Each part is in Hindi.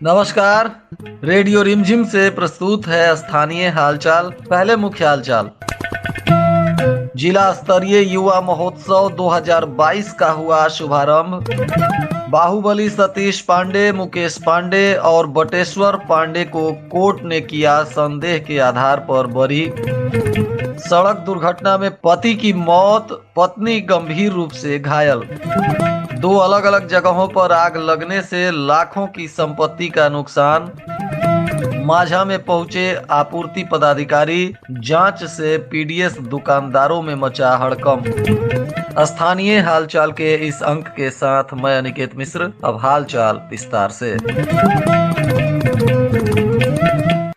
नमस्कार। रेडियो रिमझिम से प्रस्तुत है स्थानीय हालचाल। पहले मुख्य हालचाल। जिला स्तरीय युवा महोत्सव 2022 का हुआ शुभारंभ। बाहुबली सतीश पांडे, मुकेश पांडे और बटेश्वर पांडे को कोर्ट ने किया संदेह के आधार पर बरी। सड़क दुर्घटना में पति की मौत, पत्नी गंभीर रूप से घायल। 2 अलग अलग जगहों पर आग लगने से लाखों की संपत्ति का नुकसान। माझा में पहुंचे आपूर्ति पदाधिकारी, जांच से पीडीएस दुकानदारों में मचा हड़कंप। स्थानीय हालचाल के इस अंक के साथ मैं अनिकेत मिश्र। अब हालचाल विस्तार से।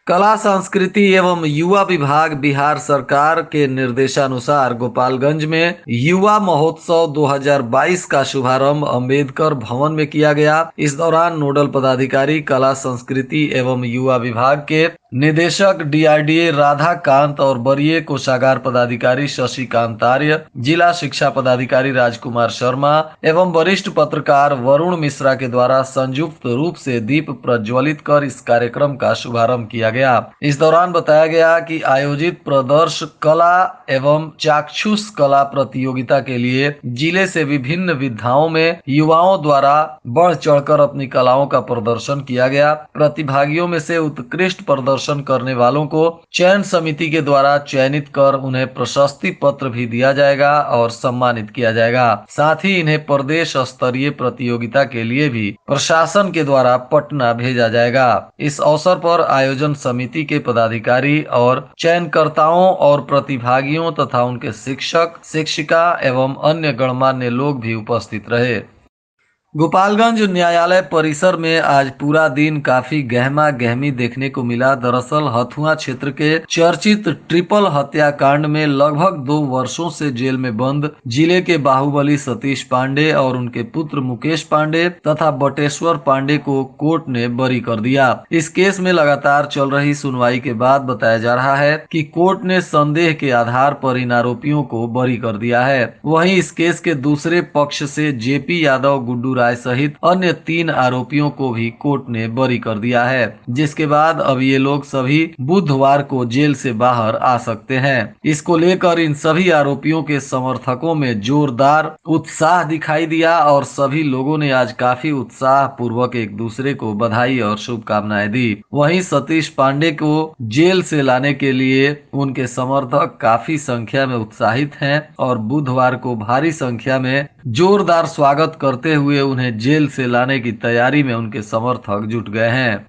कला संस्कृति एवं युवा विभाग बिहार सरकार के निर्देशानुसार गोपालगंज में युवा महोत्सव 2022 का शुभारंभ अंबेडकर भवन में किया गया। इस दौरान नोडल पदाधिकारी कला संस्कृति एवं युवा विभाग के निदेशक डीआरडीए राधाकांत और वरीय कोषागार पदाधिकारी शशिकांत आर्य, जिला शिक्षा पदाधिकारी राजकुमार शर्मा एवं वरिष्ठ पत्रकार वरुण मिश्रा के द्वारा संयुक्त रूप से दीप प्रज्वलित कर इस कार्यक्रम का शुभारंभ किया गया। इस दौरान बताया गया कि आयोजित प्रदर्श कला एवं चाक्षुष कला प्रतियोगिता के लिए जिले से विभिन्न विधाओं में युवाओं द्वारा बढ़ चढ़कर अपनी कलाओं का प्रदर्शन किया गया। प्रतिभागियों में से उत्कृष्ट प्रदर्शन करने वालों को चयन समिति के द्वारा चयनित कर उन्हें प्रशस्ति पत्र भी दिया जाएगा और सम्मानित किया जाएगा। साथ ही इन्हें प्रदेश स्तरीय प्रतियोगिता के लिए भी प्रशासन के द्वारा पटना भेजा जाएगा। इस अवसर पर आयोजन समिति के पदाधिकारी और चयनकर्ताओं और प्रतिभागियों तथा उनके शिक्षक, शिक्षिका एवं अन्य गणमान्य लोग भी उपस्थित रहे। गोपालगंज न्यायालय परिसर में आज पूरा दिन काफी गहमा गहमी देखने को मिला। दरअसल हथुआ क्षेत्र के चर्चित ट्रिपल हत्याकांड में लगभग 2 वर्षों से जेल में बंद जिले के बाहुबली सतीश पांडे और उनके पुत्र मुकेश पांडे तथा बटेश्वर पांडे को कोर्ट ने बरी कर दिया। इस केस में लगातार चल रही सुनवाई के बाद बताया जा रहा है कि कोर्ट ने संदेह के आधार पर इन आरोपियों को बरी कर दिया है। वहीं इस केस के दूसरे पक्ष से जेपी यादव, गुड्डू राय सहित अन्य 3 आरोपियों को भी कोर्ट ने बरी कर दिया है, जिसके बाद अब ये लोग सभी बुधवार को जेल से बाहर आ सकते हैं। इसको लेकर इन सभी आरोपियों के समर्थकों में जोरदार उत्साह दिखाई दिया और सभी लोगों ने आज काफी उत्साह पूर्वक एक दूसरे को बधाई और शुभकामनाएं दी। वहीं सतीश पांडे को जेल से लाने के लिए उनके समर्थक काफी संख्या में उत्साहित हैं और बुधवार को भारी संख्या में जोरदार स्वागत करते हुए उन्हें जेल से लाने की तैयारी में उनके समर्थक जुट गए हैं।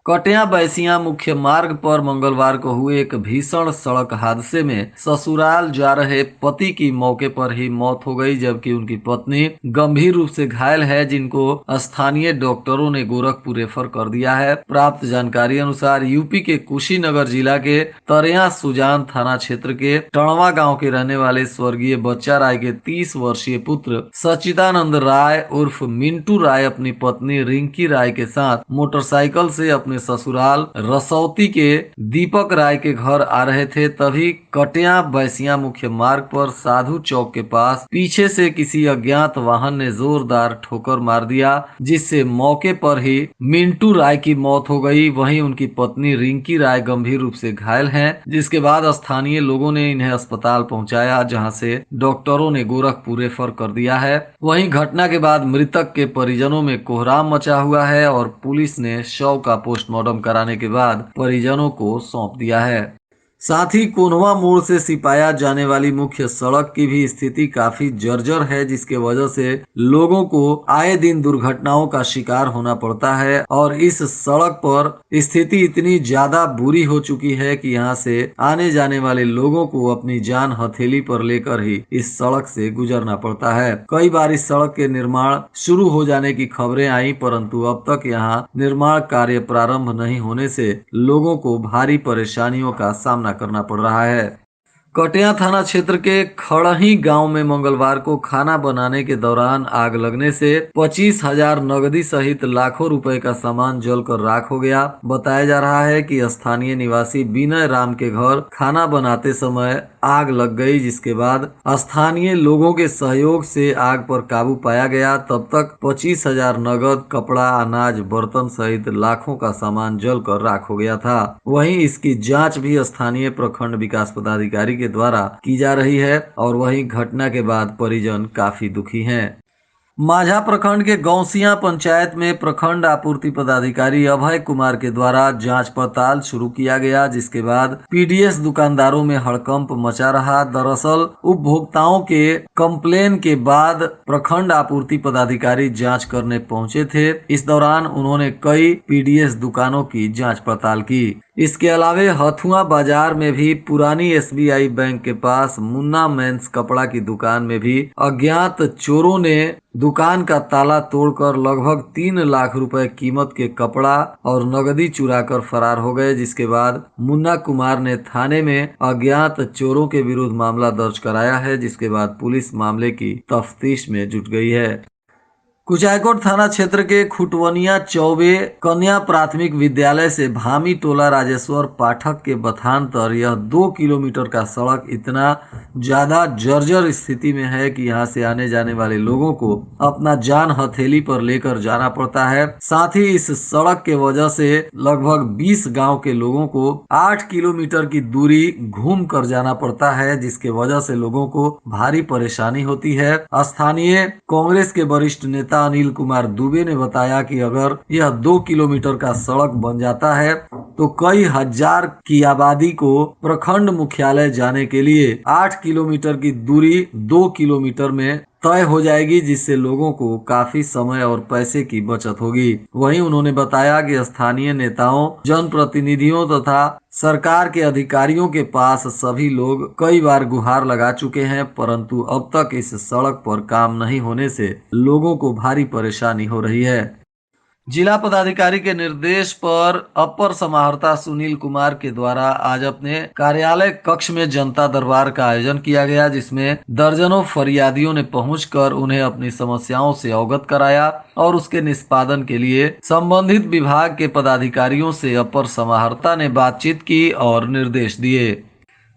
कटिया बैसिया मुख्य मार्ग पर मंगलवार को हुए एक भीषण सड़क हादसे में ससुराल जा रहे पति की मौके पर ही मौत हो गई, जबकि उनकी पत्नी गंभीर रूप से घायल है, जिनको स्थानीय डॉक्टरों ने गोरखपुर रेफर कर दिया है। प्राप्त जानकारी अनुसार यूपी के कुशीनगर जिला के तरिया सुजान थाना क्षेत्र के टणवा गांव के रहने वाले स्वर्गीय बच्चा राय के 30 वर्षीय पुत्र सच्चिदानंद राय उर्फ मिंटू राय अपनी पत्नी रिंकी राय के साथ मोटरसाइकिल से अपने ससुराल रसौती के दीपक राय के घर आ रहे थे। तभी कटिया बैसिया मुख्य मार्ग पर साधु चौक के पास पीछे से किसी अज्ञात वाहन ने जोरदार ठोकर मार दिया, जिससे मौके पर ही मिंटू राय की मौत हो गई। वहीं उनकी पत्नी रिंकी राय गंभीर रूप से घायल हैं, जिसके बाद स्थानीय लोगों ने इन्हें अस्पताल पहुंचाया, जहां से डॉक्टरों ने गोरखपुर रेफर कर दिया है। वहीं घटना के बाद मृतक के परिजनों में कोहराम मचा हुआ है और पुलिस ने शव का पोस्टमार्टम कराने के बाद परिजनों को सौंप दिया है। साथ ही कोन्हवा मोड़ से सिपाया जाने वाली मुख्य सड़क की भी स्थिति काफी जर्जर है, जिसके वजह से लोगों को आए दिन दुर्घटनाओं का शिकार होना पड़ता है और इस सड़क पर स्थिति इतनी ज्यादा बुरी हो चुकी है कि यहां से आने जाने वाले लोगों को अपनी जान हथेली पर लेकर ही इस सड़क से गुजरना पड़ता है। कई बार इस सड़क के निर्माण शुरू हो जाने की खबरें आई, परंतु अब तक यहाँ निर्माण कार्य प्रारंभ नहीं होने से लोगों को भारी परेशानियों का सामना करना पड़ रहा है। कटिया थाना क्षेत्र के खड़ही गांव में मंगलवार को खाना बनाने के दौरान आग लगने से 25,000 नगदी सहित लाखों रुपए का सामान जलकर राख हो गया। बताया जा रहा है कि स्थानीय निवासी विनय राम के घर खाना बनाते समय आग लग गई, जिसके बाद स्थानीय लोगों के सहयोग से आग पर काबू पाया गया। तब तक 25,000 नगद, कपड़ा, अनाज, बर्तन सहित लाखों का सामान जलकर राख हो गया था। वहीं इसकी जांच भी स्थानीय प्रखंड विकास पदाधिकारी के द्वारा की जा रही है और वहीं घटना के बाद परिजन काफी दुखी हैं। माझा प्रखंड के गौसिया पंचायत में प्रखंड आपूर्ति पदाधिकारी अभय कुमार के द्वारा जांच पड़ताल शुरू किया गया, जिसके बाद पीडीएस दुकानदारों में हड़कंप मचा रहा। दरअसल उपभोक्ताओं के कंप्लेन के बाद प्रखंड आपूर्ति पदाधिकारी जांच करने पहुंचे थे। इस दौरान उन्होंने कई पीडीएस दुकानों की जांच पड़ताल की। इसके अलावे हथुआ बाजार में भी पुरानी एसबीआई बैंक के पास मुन्ना मेंस कपड़ा की दुकान में भी अज्ञात चोरों ने दुकान का ताला तोड़कर लगभग 3 लाख रुपए कीमत के कपड़ा और नगदी चुरा कर फरार हो गए, जिसके बाद मुन्ना कुमार ने थाने में अज्ञात चोरों के विरुद्ध मामला दर्ज कराया है, जिसके बाद पुलिस मामले की तफ्तीश में जुट गई है। कुचायकोट थाना क्षेत्र के खुटवनिया चौबे कन्या प्राथमिक विद्यालय से भामी टोला राजेश्वर पाठक के बथान यह 2 किलोमीटर का सड़क इतना ज्यादा जर्जर स्थिति में है कि यहाँ से आने जाने वाले लोगों को अपना जान हथेली पर लेकर जाना पड़ता है। साथ ही इस सड़क के वजह से लगभग 20 गांव के लोगों को 8 किलोमीटर की दूरी घूम कर जाना पड़ता है, जिसके वजह से लोगों को भारी परेशानी होती है। स्थानीय कांग्रेस के वरिष्ठ नेता अनिल कुमार दुबे ने बताया कि अगर यह 2 किलोमीटर का सड़क बन जाता है तो कई हजार की आबादी को प्रखंड मुख्यालय जाने के लिए 8 किलोमीटर की दूरी 2 किलोमीटर में तय हो जाएगी, जिससे लोगों को काफी समय और पैसे की बचत होगी। वहीं उन्होंने बताया कि स्थानीय नेताओं, जनप्रतिनिधियों तथा सरकार के अधिकारियों के पास सभी लोग कई बार गुहार लगा चुके हैं, परंतु अब तक इस सड़क पर काम नहीं होने से लोगों को भारी परेशानी हो रही है। जिला पदाधिकारी के निर्देश पर अपर समाहर्ता सुनील कुमार के द्वारा आज अपने कार्यालय कक्ष में जनता दरबार का आयोजन किया गया, जिसमें दर्जनों फरियादियों ने पहुंचकर उन्हें अपनी समस्याओं से अवगत कराया और उसके निष्पादन के लिए संबंधित विभाग के पदाधिकारियों से अपर समाहर्ता ने बातचीत की और निर्देश दिए।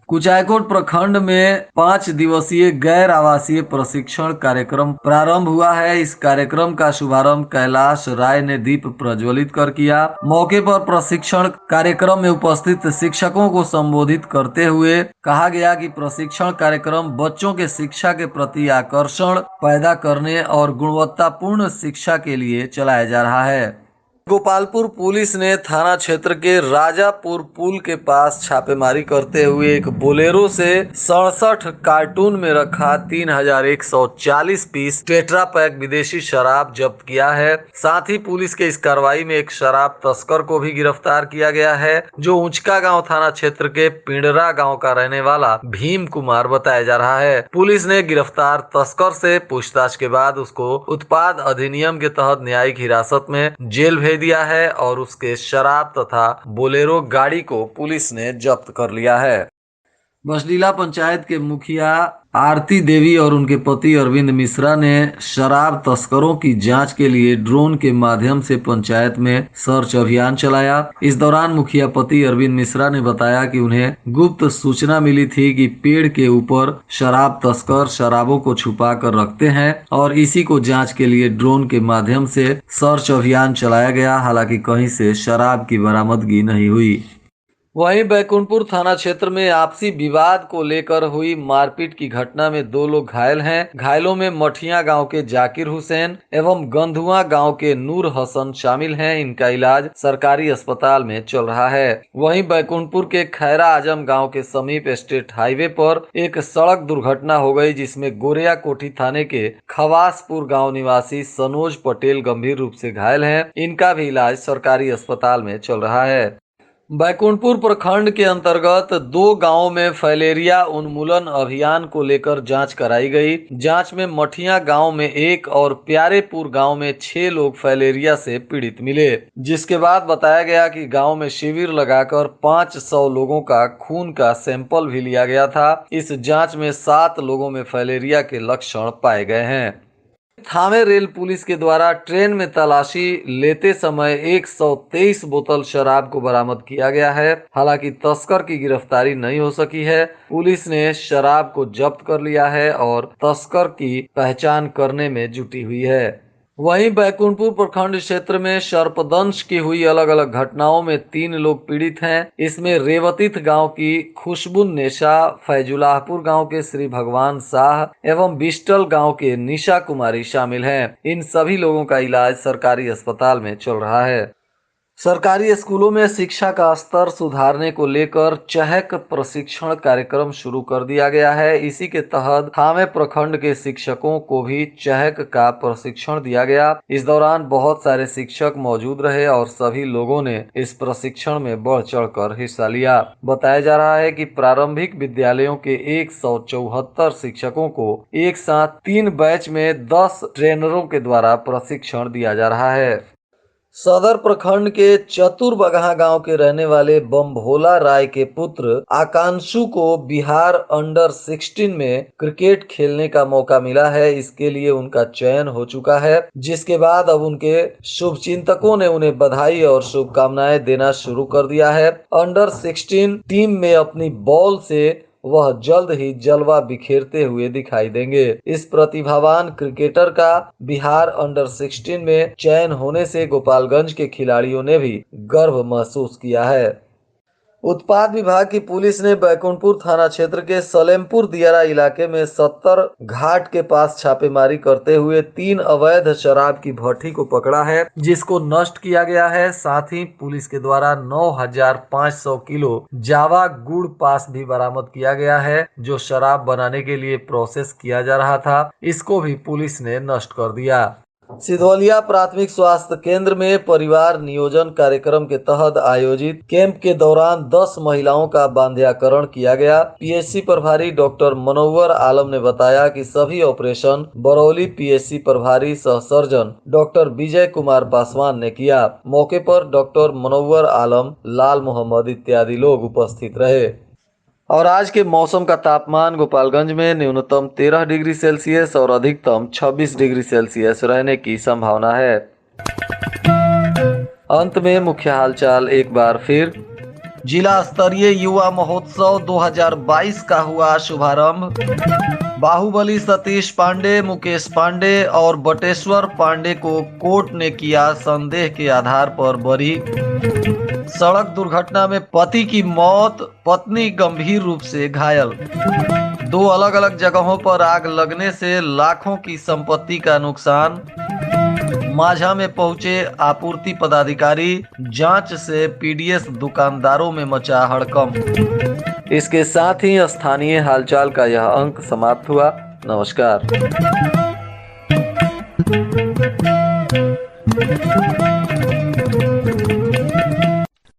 कुचायकोट प्रखंड में 5 दिवसीय गैर आवासीय प्रशिक्षण कार्यक्रम प्रारंभ हुआ है। इस कार्यक्रम का शुभारंभ कैलाश राय ने दीप प्रज्वलित कर किया। मौके पर प्रशिक्षण कार्यक्रम में उपस्थित शिक्षकों को संबोधित करते हुए कहा गया कि प्रशिक्षण कार्यक्रम बच्चों के शिक्षा के प्रति आकर्षण पैदा करने और गुणवत्तापूर्ण शिक्षा के लिए चलाया जा रहा है। गोपालपुर पुलिस ने थाना क्षेत्र के राजापुर पुल के पास छापेमारी करते हुए एक बोलेरो से 67 कार्टून में रखा 3,140 पीस टेट्रा पैक विदेशी शराब जब्त किया है। साथ ही पुलिस के इस कार्रवाई में एक शराब तस्कर को भी गिरफ्तार किया गया है, जो ऊंचका गांव थाना क्षेत्र के पिंडरा गांव का रहने वाला भीम कुमार बताया जा रहा है। पुलिस ने गिरफ्तार तस्कर से पूछताछ के बाद उसको उत्पाद अधिनियम के तहत न्यायिक हिरासत में जेल भेज दिया है और उसके शराब तथा बोलेरो गाड़ी को पुलिस ने जब्त कर लिया है। बसडीला पंचायत के मुखिया आरती देवी और उनके पति अरविंद मिश्रा ने शराब तस्करों की जांच के लिए ड्रोन के माध्यम से पंचायत में सर्च अभियान चलाया। इस दौरान मुखिया पति अरविंद मिश्रा ने बताया कि उन्हें गुप्त सूचना मिली थी कि पेड़ के ऊपर शराब तस्कर शराबों को छुपा कर रखते हैं और इसी को जांच के लिए ड्रोन के माध्यम से सर्च अभियान चलाया गया। हालांकि कहीं से शराब की बरामदगी नहीं हुई। वहीं बैकुंठपुर थाना क्षेत्र में आपसी विवाद को लेकर हुई मारपीट की घटना में 2 लोग घायल हैं। घायलों में मठिया गांव के जाकिर हुसैन एवं गंधुआ गांव के नूर हसन शामिल हैं। इनका इलाज सरकारी अस्पताल में चल रहा है। वहीं बैकुंठपुर के खैरा आजम गांव के समीप स्टेट हाईवे पर एक सड़क दुर्घटना हो गई, जिसमें गोरिया कोठी थाने के खवासपुर गाँव निवासी सनोज पटेल गंभीर रूप से घायल है। इनका भी इलाज सरकारी अस्पताल में चल रहा है। बैकुंठपुर प्रखंड के अंतर्गत 2 गांवों में फैलेरिया उन्मूलन अभियान को लेकर जांच कराई गई। जांच में मठिया गांव में 1 और प्यारेपुर गांव में 6 लोग फैलेरिया से पीड़ित मिले, जिसके बाद बताया गया कि गांव में शिविर लगाकर 500 लोगों का खून का सैंपल भी लिया गया था। इस जांच में 7 लोगों में फैलेरिया के लक्षण पाए गए हैं। थावे रेल पुलिस के द्वारा ट्रेन में तलाशी लेते समय 123 बोतल शराब को बरामद किया गया है। हालांकि तस्कर की गिरफ्तारी नहीं हो सकी है। पुलिस ने शराब को जब्त कर लिया है और तस्कर की पहचान करने में जुटी हुई है। वहीं बैकुंठपुर प्रखंड क्षेत्र में सर्पदंश की हुई अलग अलग घटनाओं में 3 लोग पीड़ित हैं। इसमें रेवतीथ गांव की खुशबुन नेशा, फैजुल्लाहपुर गांव के श्री भगवान शाह एवं बिस्टल गांव के निशा कुमारी शामिल हैं। इन सभी लोगों का इलाज सरकारी अस्पताल में चल रहा है। सरकारी स्कूलों में शिक्षा का स्तर सुधारने को लेकर चहक प्रशिक्षण कार्यक्रम शुरू कर दिया गया है। इसी के तहत थावे प्रखंड के शिक्षकों को भी चहक का प्रशिक्षण दिया गया। इस दौरान बहुत सारे शिक्षक मौजूद रहे और सभी लोगों ने इस प्रशिक्षण में बढ़ चढ़कर हिस्सा लिया। बताया जा रहा है कि प्रारंभिक विद्यालयों के 174 शिक्षकों को एक साथ 3 बैच में 10 ट्रेनरों के द्वारा प्रशिक्षण दिया जा रहा है। सदर प्रखंड के चतुरबगहा गांव के रहने वाले बमभोला राय के पुत्र आकांशु को बिहार अंडर 16 में क्रिकेट खेलने का मौका मिला है। इसके लिए उनका चयन हो चुका है, जिसके बाद अब उनके शुभचिंतकों ने उन्हें बधाई और शुभकामनाएं देना शुरू कर दिया है। अंडर 16 टीम में अपनी बॉल से वह जल्द ही जलवा बिखेरते हुए दिखाई देंगे। इस प्रतिभावान क्रिकेटर का बिहार अंडर 16 में चयन होने से गोपालगंज के खिलाड़ियों ने भी गर्व महसूस किया है। उत्पाद विभाग की पुलिस ने बैकुंठपुर थाना क्षेत्र के सलेमपुर दियारा इलाके में 70 घाट के पास छापेमारी करते हुए 3 अवैध शराब की भट्टी को पकड़ा है, जिसको नष्ट किया गया है। साथ ही पुलिस के द्वारा 9,500 किलो जावा गुड़ पास भी बरामद किया गया है, जो शराब बनाने के लिए प्रोसेस किया जा रहा था। इसको भी पुलिस ने नष्ट कर दिया। सिधौलिया प्राथमिक स्वास्थ्य केंद्र में परिवार नियोजन कार्यक्रम के तहत आयोजित कैंप के दौरान 10 महिलाओं का बांध्याकरण किया गया। पीएचसी प्रभारी डॉक्टर मनोवर आलम ने बताया कि सभी ऑपरेशन बरौली पीएचसी प्रभारी सह सर्जन डॉक्टर विजय कुमार पासवान ने किया। मौके पर डॉक्टर मनोवर आलम, लाल मोहम्मद इत्यादि लोग उपस्थित रहे। और आज के मौसम का तापमान गोपालगंज में न्यूनतम 13 डिग्री सेल्सियस और अधिकतम 26 डिग्री सेल्सियस रहने की संभावना है। अंत में मुख्य हालचाल एक बार फिर। जिला स्तरीय युवा महोत्सव 2022 का हुआ शुभारंभ। बाहुबली सतीश पांडे, मुकेश पांडे और बटेश्वर पांडे को कोर्ट ने किया संदेह के आधार पर बरी। सड़क दुर्घटना में पति की मौत, पत्नी गंभीर रूप से घायल। 2 अलग अलग जगहों पर आग लगने से लाखों की संपत्ति का नुकसान। माझा में पहुंचे आपूर्ति पदाधिकारी, जांच से पीडीएस दुकानदारों में मचा हड़कंप। इसके साथ ही स्थानीय हालचाल का यह अंक समाप्त हुआ। नमस्कार।